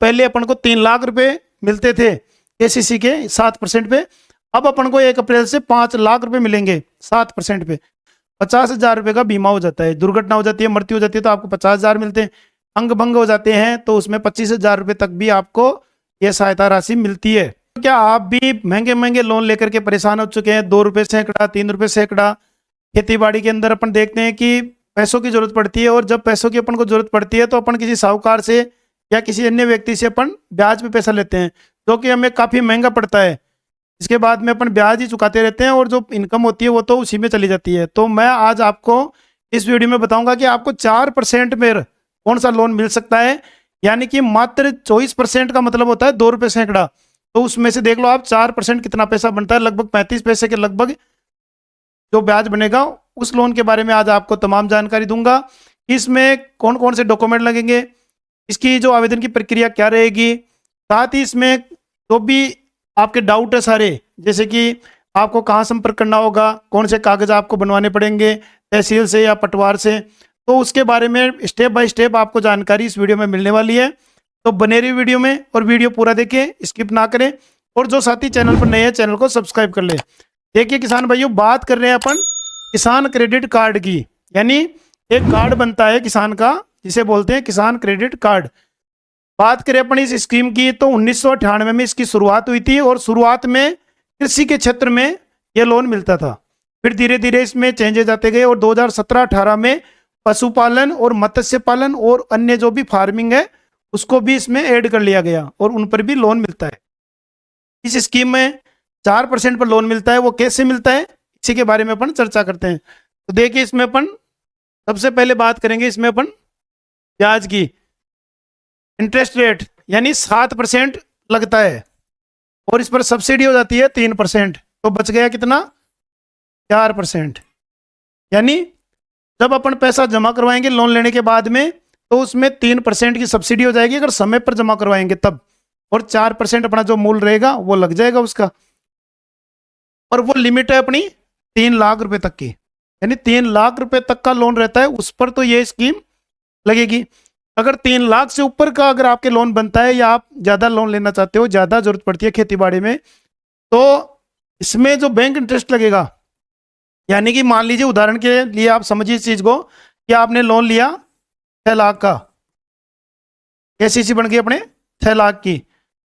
पहले अपन को 3 लाख रुपए मिलते थे केसीसी के 7% पे, अब अपन को 1 अप्रैल से 5 लाख रुपए मिलेंगे 7% पे। 50,000 रुपये का बीमा हो जाता है। दुर्घटना हो जाती है, मृत्यु हो जाती है तो आपको 50,000 मिलते हैं। अंग भंग हो जाते हैं तो उसमें 25,000 रुपये तक भी आपको यह सहायता राशि मिलती है। तो क्या आप भी महंगे महंगे लोन लेकर के परेशान हो चुके हैं? 2 रुपये सैकड़ा, 3 रुपये सैकड़ा। खेती बाड़ी के अंदर अपन देखते हैं कि पैसों की जरूरत पड़ती है, और जब पैसों की अपन को जरूरत पड़ती है तो अपन किसी साहूकार से या किसी अन्य व्यक्ति से अपन ब्याज पे पैसा लेते हैं, जो कि हमें काफ़ी महंगा पड़ता है। इसके बाद में अपन ब्याज ही चुकाते रहते हैं और जो इनकम होती है वो तो उसी में चली जाती है। तो मैं आज आपको इस वीडियो में बताऊंगा कि आपको 4% में कौन सा लोन मिल सकता है, यानी कि मात्र 24% का मतलब होता है 2 रुपये सैकड़ा। तो उसमें से देख लो आप 4% कितना पैसा बनता है, लगभग 35 पैसे के लगभग जो ब्याज बनेगा। उस लोन के बारे में आज आपको तमाम जानकारी दूंगा। इसमें कौन कौन से डॉक्यूमेंट लगेंगे, इसकी जो आवेदन की प्रक्रिया क्या रहेगी, साथ ही इसमें जो भी आपके डाउट है सारे, जैसे कि आपको कहाँ संपर्क करना होगा, कौन से कागज आपको बनवाने पड़ेंगे तहसील से या पटवार से, तो उसके बारे में स्टेप बाय स्टेप आपको जानकारी इस वीडियो में मिलने वाली है। तो बने रहिए वीडियो में और वीडियो पूरा देखें, स्किप ना करें। और जो साथी चैनल पर नए हैं चैनल को सब्सक्राइब कर ले। देखिए किसान भाइयों, बात कर रहे हैं अपन किसान क्रेडिट कार्ड की, यानी एक कार्ड बनता है किसान का जिसे बोलते हैं किसान क्रेडिट कार्ड। बात करें अपन इस स्कीम की तो 1998 में इसकी शुरुआत हुई थी, और शुरुआत में कृषि के क्षेत्र में यह लोन मिलता था। फिर धीरे धीरे इसमें चेंजेस आते गए और 2017-18 में पशुपालन और मत्स्य पालन और अन्य जो भी फार्मिंग है उसको भी इसमें ऐड कर लिया गया, और उन पर भी लोन मिलता है। इस स्कीम में 4% पर लोन मिलता है। वो कैसे मिलता है इसी के बारे में अपन चर्चा करते हैं। तो देखिए इसमें अपन सबसे पहले बात करेंगे इसमें अपन ब्याज की। इंटरेस्ट रेट यानी 7% लगता है, और इस पर सब्सिडी हो जाती है 3%। तो बच गया कितना? 4%। यानी जब अपन पैसा जमा करवाएंगे लोन लेने के बाद में तो उसमें 3% की सब्सिडी हो जाएगी अगर समय पर जमा करवाएंगे तब, और 4% अपना जो मूल रहेगा वो लग जाएगा उसका। और वो लिमिट है अपनी 3 लाख रुपए तक की, यानी 3 लाख रुपए तक का लोन रहता है उस पर तो ये स्कीम लगेगी। अगर 3 लाख से ऊपर का अगर आपके लोन बनता है या आप ज़्यादा लोन लेना चाहते हो, ज़्यादा जरूरत पड़ती है खेती बाड़ी में, तो इसमें जो बैंक इंटरेस्ट लगेगा, यानी कि मान लीजिए उदाहरण के लिए आप समझिए इस चीज़ को कि आपने लोन लिया 6 लाख का, केसीसी बन गई अपने 6 लाख की,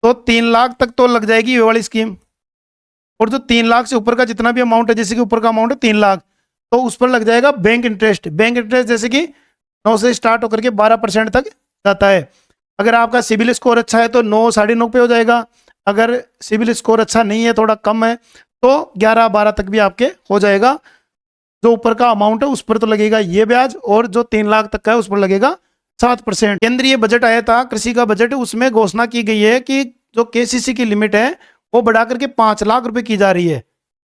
तो 3 लाख तक तो लग जाएगी ये वाली स्कीम। और जो 3 लाख से ऊपर का जितना भी अमाउंट है, जैसे कि ऊपर का अमाउंट है 3 लाख, तो उस पर लग जाएगा बैंक इंटरेस्ट। बैंक इंटरेस्ट जैसे कि 9 से स्टार्ट होकर के 12% तक जाता है। अगर आपका सिबिल स्कोर अच्छा है तो 9, 9.5 पे हो जाएगा। अगर सिबिल स्कोर अच्छा नहीं है, थोड़ा कम है, तो 11, 12 तक भी आपके हो जाएगा। जो ऊपर का अमाउंट है उस पर तो लगेगा ये ब्याज, और जो 3 लाख तक का है उस पर लगेगा 7%। केंद्रीय बजट आया था, कृषि का बजट, उसमें घोषणा की गई है कि जो केसीसी की लिमिट है वो बढ़ा करके 5 लाख रुपए की जा रही है।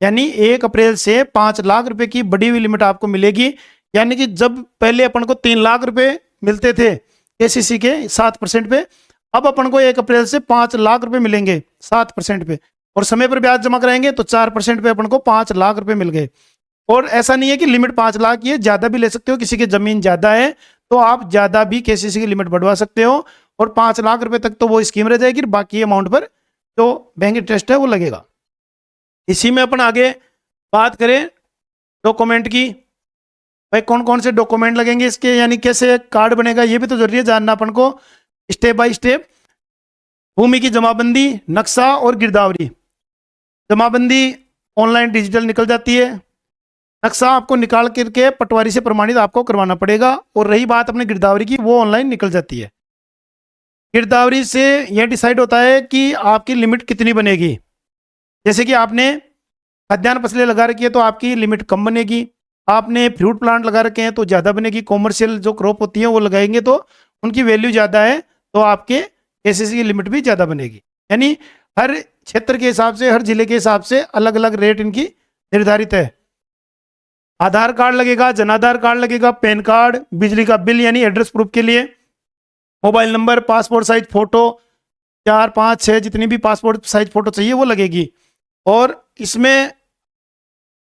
यानी 1 अप्रैल से 5 लाख रुपए की बढ़ी हुई लिमिट आपको मिलेगी। यानी कि जब पहले अपन को 3 लाख रुपए मिलते थे केसीसी के 7% पे, अब अपन को 1 अप्रैल से 5 लाख रुपए मिलेंगे 7% पे, और समय पर ब्याज जमा कराएंगे तो 4% पे अपन को 5 लाख रुपए मिल गए। और ऐसा नहीं है कि लिमिट 5 लाख की है, ज़्यादा भी ले सकते हो। किसी की ज़मीन ज़्यादा है तो आप ज़्यादा भी केसीसी की लिमिट बढ़वा सकते हो, और 5 लाख रुपए तक तो वो स्कीम रह जाएगी। बाकी अमाउंट पर जो बैंक इंटरेस्ट है वो लगेगा। इसी में अपन आगे बात करें डॉक्यूमेंट की, भाई कौन कौन से डॉक्यूमेंट लगेंगे इसके, यानी कैसे कार्ड बनेगा ये भी तो जरूरी है जानना अपन को स्टेप बाय स्टेप। भूमि की जमाबंदी, नक्शा और गिरदावरी। जमाबंदी ऑनलाइन डिजिटल निकल जाती है। नक्शा आपको निकाल करके पटवारी से प्रमाणित आपको करवाना पड़ेगा, और रही बात अपने गिरदावरी की, वो ऑनलाइन निकल जाती है। गिरदावरी से यह डिसाइड होता है कि आपकी लिमिट कितनी बनेगी। जैसे कि आपने खाद्यान्न फसलें लगा रखी है तो आपकी लिमिट कम बनेगी, आपने फ्रूट प्लांट लगा रखे हैं तो ज़्यादा बनेगी, कॉमर्शियल जो क्रॉप होती है वो लगाएंगे तो उनकी वैल्यू ज़्यादा है तो आपके केसीसी की लिमिट भी ज़्यादा बनेगी। यानी हर क्षेत्र के हिसाब से, हर जिले के हिसाब से अलग अलग रेट इनकी निर्धारित है। आधार कार्ड लगेगा, जनाधार कार्ड लगेगा, पैन कार्ड, बिजली का बिल यानी एड्रेस प्रूफ के लिए, mobile number, passport size photo, 4, 5, 6 जितनी भी पासपोर्ट साइज फोटो चाहिए वो लगेगी। और इसमें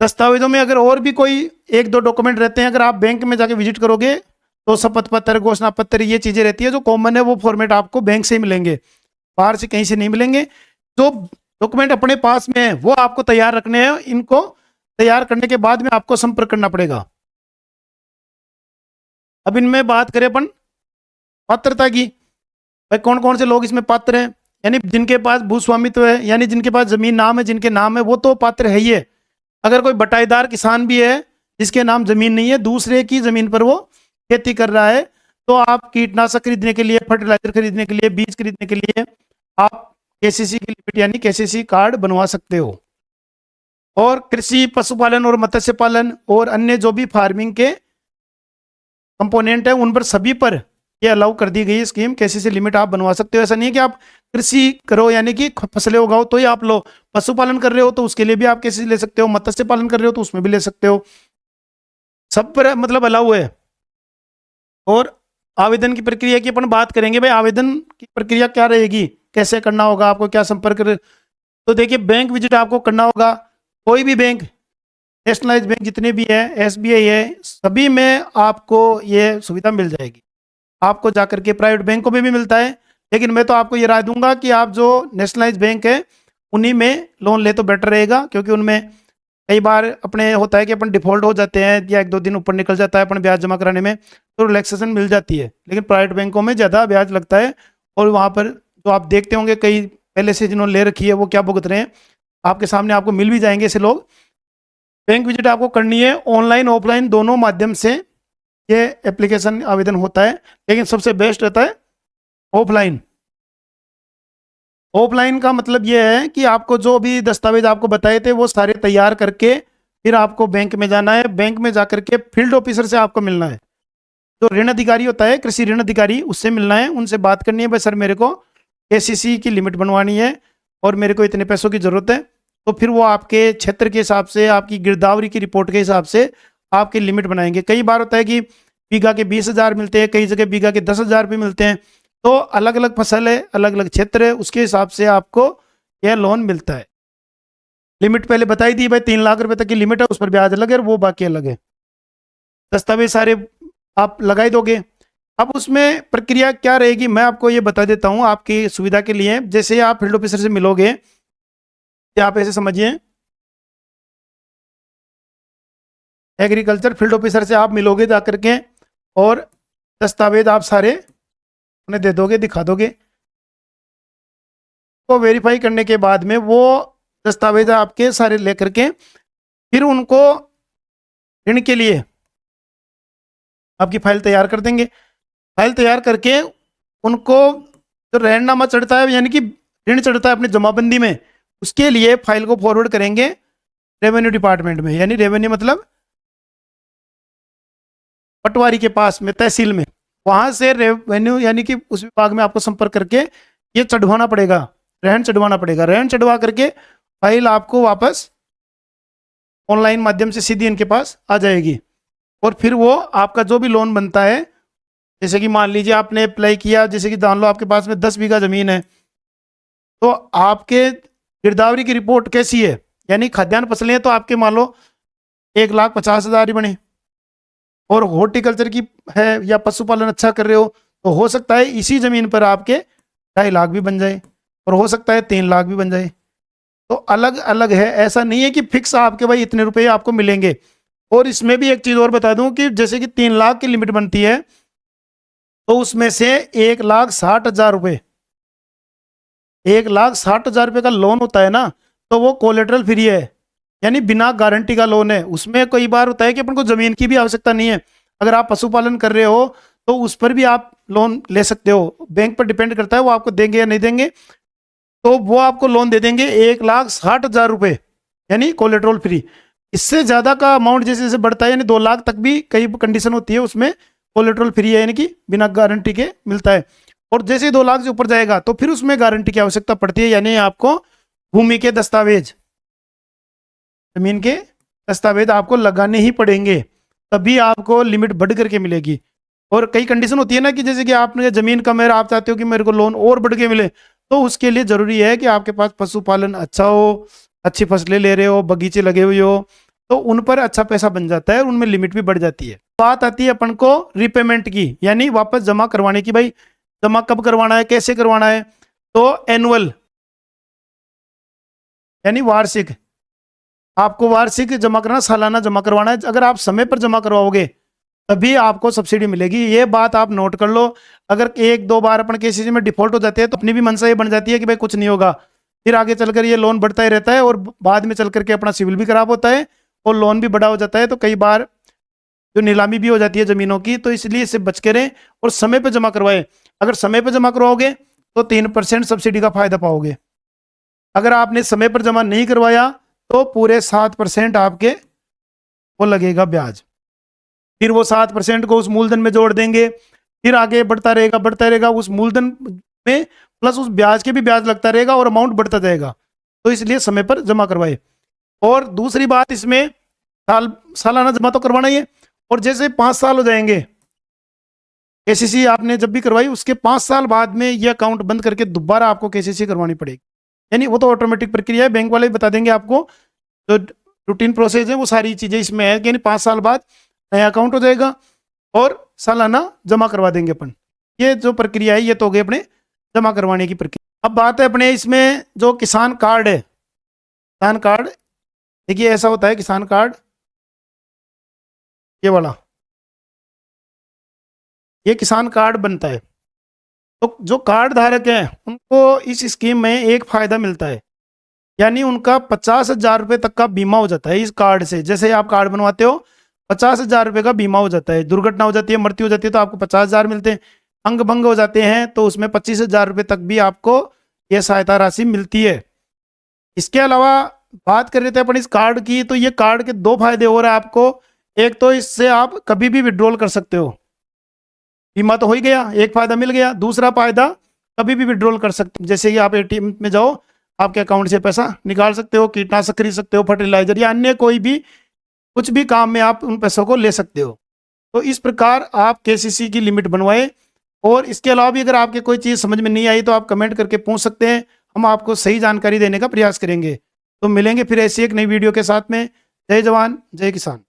दस्तावेजों में अगर और भी कोई 1-2 डॉक्यूमेंट रहते हैं, अगर आप बैंक में जाके विजिट करोगे तो शपथ पत्र, घोषणा पत्र, ये चीजें रहती है जो कॉमन है, वो फॉर्मेट आपको बैंक से ही मिलेंगे, बाहर से कहीं से नहीं मिलेंगे। जो डॉक्यूमेंट अपने पास में है वो आपको तैयार रखने हैं, इनको तैयार करने के बाद में आपको संपर्क करना पड़ेगा। अब इनमें बात करें अपन पात्रता की, भाई कौन कौन से लोग इसमें पात्र हैं, यानी जिनके पास भूस्वामित्व है, यानी जिनके पास जमीन नाम है, जिनके नाम है, वो तो पात्र है ही है। अगर कोई बटाईदार किसान भी है जिसके नाम जमीन नहीं है, दूसरे की जमीन पर वो खेती कर रहा है, तो आप कीटनाशक खरीदने के लिए, फर्टिलाइजर खरीदने के लिए, बीज खरीदने के लिए आप केसीसी की लिमिट यानी केसीसी कार्ड बनवा सकते हो। और कृषि, पशुपालन और मत्स्य पालन और अन्य जो भी फार्मिंग के कंपोनेंट है, उन पर सभी पर ये अलाउ कर दी गई स्कीम, केसीसी लिमिट आप बनवा सकते हो। ऐसा नहीं है कि आप कृषि करो यानी कि फसलें उगाओ तो ही आप लो, पशुपालन कर रहे हो तो उसके लिए भी आप केसीसी ले सकते हो, मत्स्य पालन कर रहे हो तो उसमें भी ले सकते हो, सब पर मतलब अलाउ है। और आवेदन की प्रक्रिया की अपन बात करेंगे, भाई आवेदन की प्रक्रिया क्या रहेगी, कैसे करना होगा, आपको क्या संपर्क तो देखिए बैंक विजिट आपको करना होगा। कोई भी बैंक, नेशनलाइज बैंक जितने भी है, एसबीआई है, सभी में आपको ये सुविधा मिल जाएगी। आपको जाकर के प्राइवेट बैंकों में भी मिलता है, लेकिन मैं तो आपको ये राय दूंगा कि आप जो नेशनलाइज बैंक है उन्हीं में लोन ले तो बेटर रहेगा, क्योंकि उनमें कई बार अपने होता है कि अपन डिफॉल्ट हो जाते हैं या एक दो दिन ऊपर निकल जाता है अपन ब्याज जमा कराने में, तो रिलैक्सेशन मिल जाती है। लेकिन प्राइवेट बैंकों में ज़्यादा ब्याज लगता है, और वहाँ पर जो आप देखते होंगे कई पहले से जिन्होंने ले रखी है वो क्या भुगत रहे हैं, आपके सामने आपको मिल भी जाएंगे ऐसे लोग। बैंक विजिट आपको करनी है, ऑनलाइन ऑफलाइन दोनों माध्यम से ये एप्लीकेशन आवेदन होता है, लेकिन सबसे बेस्ट रहता है ऑफलाइन। ऑफलाइन का मतलब ये है कि आपको जो भी दस्तावेज आपको बताए थे वो सारे तैयार करके फिर आपको बैंक में जाना है, बैंक में जाकर के फील्ड ऑफिसर से आपको मिलना है, जो ऋण अधिकारी होता है, कृषि ऋण अधिकारी, उससे मिलना है, उनसे बात करनी है, भाई सर मेरे को केसीसी की लिमिट बनवानी है और मेरे को इतने पैसों की जरूरत है। तो फिर वो आपके क्षेत्र के हिसाब से, आपकी गिरदावरी की रिपोर्ट के हिसाब से आपकी लिमिट बनाएंगे। कई बार होता है कि बीघा के 20,000 मिलते हैं, कई जगह बीघा के 10,000 भी मिलते हैं, तो अलग अलग फसल है, अलग अलग क्षेत्र है, उसके हिसाब से आपको यह लोन मिलता है। लिमिट पहले बताई दी भाई, 3 लाख रुपए तक की लिमिट है, उस पर ब्याज अलग है और वो बाकी अलग है। दस्तावेज सारे आप लगाई दोगे। अब उसमें प्रक्रिया क्या रहेगी मैं आपको ये बता देता हूँ आपकी सुविधा के लिए। जैसे आप फील्ड ऑफिसर से मिलोगे, आप ऐसे समझिए, एग्रीकल्चर फील्ड ऑफिसर से आप मिलोगे जाकर के, और दस्तावेज आप सारे उन्हें दे दोगे, दिखा दोगे, तो वेरीफाई करने के बाद में वो दस्तावेज आपके सारे लेकर के फिर उनको ऋण के लिए आपकी फाइल तैयार कर देंगे। फाइल तैयार करके उनको जो रहननामा चढ़ता है यानी कि ऋण चढ़ता है अपनी जमाबंदी में, उसके लिए फाइल को फॉरवर्ड करेंगे रेवेन्यू डिपार्टमेंट में, यानी रेवेन्यू मतलब पटवारी के पास में, तहसील में, वहां से रेवेन्यू यानी कि उस विभाग में आपको संपर्क करके ये चढ़वाना पड़ेगा, रहन चढ़वाना पड़ेगा। रहन चढ़वा करके फाइल आपको वापस ऑनलाइन माध्यम से सीधी इनके पास आ जाएगी, और फिर वो आपका जो भी लोन बनता है, जैसे कि मान लीजिए आपने अप्लाई किया, जैसे कि जान लो आपके पास में 10 बीघा जमीन है, तो आपके गिरदावरी की रिपोर्ट कैसी है, यानी खाद्यान्न फसलें हैं तो आपके मान लो 1,50,000 ही बने, और हॉर्टिकल्चर की है या पशुपालन अच्छा कर रहे हो तो हो सकता है इसी जमीन पर आपके 2.5 लाख भी बन जाए, और हो सकता है 3 लाख भी बन जाए। तो अलग अलग है, ऐसा नहीं है कि फिक्स आपके भाई इतने रुपए आपको मिलेंगे। और इसमें भी एक चीज और बता दूं कि जैसे कि 3 लाख की लिमिट बनती है, तो उसमें से 1,60,000 रुपये, 1,60,000 रुपये का लोन होता है ना, तो वो कोलेटरल फ्री है, यानी बिना गारंटी का लोन है। उसमें कई बार होता है कि अपन को जमीन की भी आवश्यकता नहीं है, अगर आप पशुपालन कर रहे हो तो उस पर भी आप लोन ले सकते हो, बैंक पर डिपेंड करता है वो आपको देंगे या नहीं देंगे। तो वो आपको लोन दे देंगे 1,60,000 रुपये, यानी कोलेट्रल फ्री। इससे ज़्यादा का अमाउंट जैसे जैसे बढ़ता है, यानी 2 लाख तक भी कई कंडीशन होती है, उसमें कोलेट्रल फ्री है, यानी कि बिना गारंटी के मिलता है। और जैसे ही 2 लाख से ऊपर जाएगा तो फिर उसमें गारंटी की आवश्यकता पड़ती है, यानी आपको भूमि के दस्तावेज, जमीन के दस्तावेज आपको लगाने ही पड़ेंगे, तभी आपको लिमिट बढ़ करके मिलेगी। और कई कंडीशन होती है ना कि जैसे कि आपने जमीन कम है, आप चाहते हो कि मेरे को लोन और बढ़ के मिले, तो उसके लिए जरूरी है कि आपके पास पशुपालन अच्छा हो, अच्छी फसलें ले रहे हो, बगीचे लगे हुए हो, तो उन पर अच्छा पैसा बन जाता है और उनमें लिमिट भी बढ़ जाती है। बात आती है अपन को रिपेमेंट की, यानी वापस जमा करवाने की। भाई जमा कब करवाना है, कैसे करवाना है? तो एनुअल यानी वार्षिक, आपको वार्षिक जमा करना, सालाना जमा करवाना है। अगर आप समय पर जमा करवाओगे तभी आपको सब्सिडी मिलेगी, ये बात आप नोट कर लो। अगर एक दो बार अपन केसीसी में डिफॉल्ट हो जाते हैं तो अपनी भी मनसा ये बन जाती है कि भाई कुछ नहीं होगा, फिर आगे चलकर ये लोन बढ़ता ही रहता है और बाद में चल करके अपना सिविल भी खराब होता है और लोन भी बड़ा हो जाता है। तो कई बार जो नीलामी भी हो जाती है जमीनों की, तो इसलिए इससे बच के रहें और समय पर जमा करवाएं। अगर समय पर जमा करवाओगे तो 3% सब्सिडी का फायदा पाओगे। अगर आपने समय पर जमा नहीं करवाया तो पूरे 7% आपके वो लगेगा ब्याज। फिर वो 7% को उस मूलधन में जोड़ देंगे, फिर आगे बढ़ता रहेगा उस मूलधन में प्लस उस ब्याज के भी ब्याज लगता रहेगा और अमाउंट बढ़ता जाएगा। तो इसलिए समय पर जमा करवाए। और दूसरी बात, इसमें सालाना जमा तो करवाना ही है, और जैसे 5 साल हो जाएंगे केसीसी आपने जब भी करवाई, उसके 5 साल बाद में ये अकाउंट बंद करके दोबारा आपको केसीसी करवानी पड़ेगी। यानी वो तो ऑटोमेटिक प्रक्रिया है, बैंक वाले बता देंगे आपको, जो रूटीन प्रोसेस है वो सारी चीज़ें इसमें है। यानी 5 साल बाद नया अकाउंट हो जाएगा और सालाना जमा करवा देंगे अपन। ये जो प्रक्रिया है ये तो हो गई अपने जमा करवाने की प्रक्रिया। अब बात है अपने इसमें जो किसान कार्ड है, किसान कार्ड देखिए ऐसा होता है किसान कार्ड, ये वाला, ये किसान कार्ड बनता है। तो जो कार्ड धारक हैं उनको इस स्कीम में एक फायदा मिलता है, यानी उनका 50,000 रुपये तक का बीमा हो जाता है इस कार्ड से। जैसे आप कार्ड बनवाते हो 50,000 रुपये का बीमा हो जाता है, दुर्घटना हो जाती है, मृत्यु हो जाती है तो आपको 50,000 मिलते हैं, अंग भंग हो जाते हैं तो उसमें 25,000 रुपये तक भी आपको यह सहायता राशि मिलती है। इसके अलावा बात कर रहे थे अपन इस कार्ड की, तो ये कार्ड के 2 फायदे हो रहे हैं आपको। एक तो इससे आप कभी भी विड्रॉल कर सकते हो, बीमा तो हो ही गया, एक फायदा मिल गया। दूसरा फायदा कभी भी विड्रॉल कर सकते हो, जैसे कि आप एटीएम में जाओ, आपके अकाउंट से पैसा निकाल सकते हो, कीटनाशक खरीद सकते हो, फर्टिलाइजर या अन्य कोई भी कुछ भी काम में आप उन पैसों को ले सकते हो। तो इस प्रकार आप केसीसी की लिमिट बनवाएं। और इसके अलावा भी अगर आपके कोई चीज़ समझ में नहीं आई तो आप कमेंट करके पूछ सकते हैं, हम आपको सही जानकारी देने का प्रयास करेंगे। तो मिलेंगे फिर ऐसी एक नई वीडियो के साथ में। जय जवान जय किसान।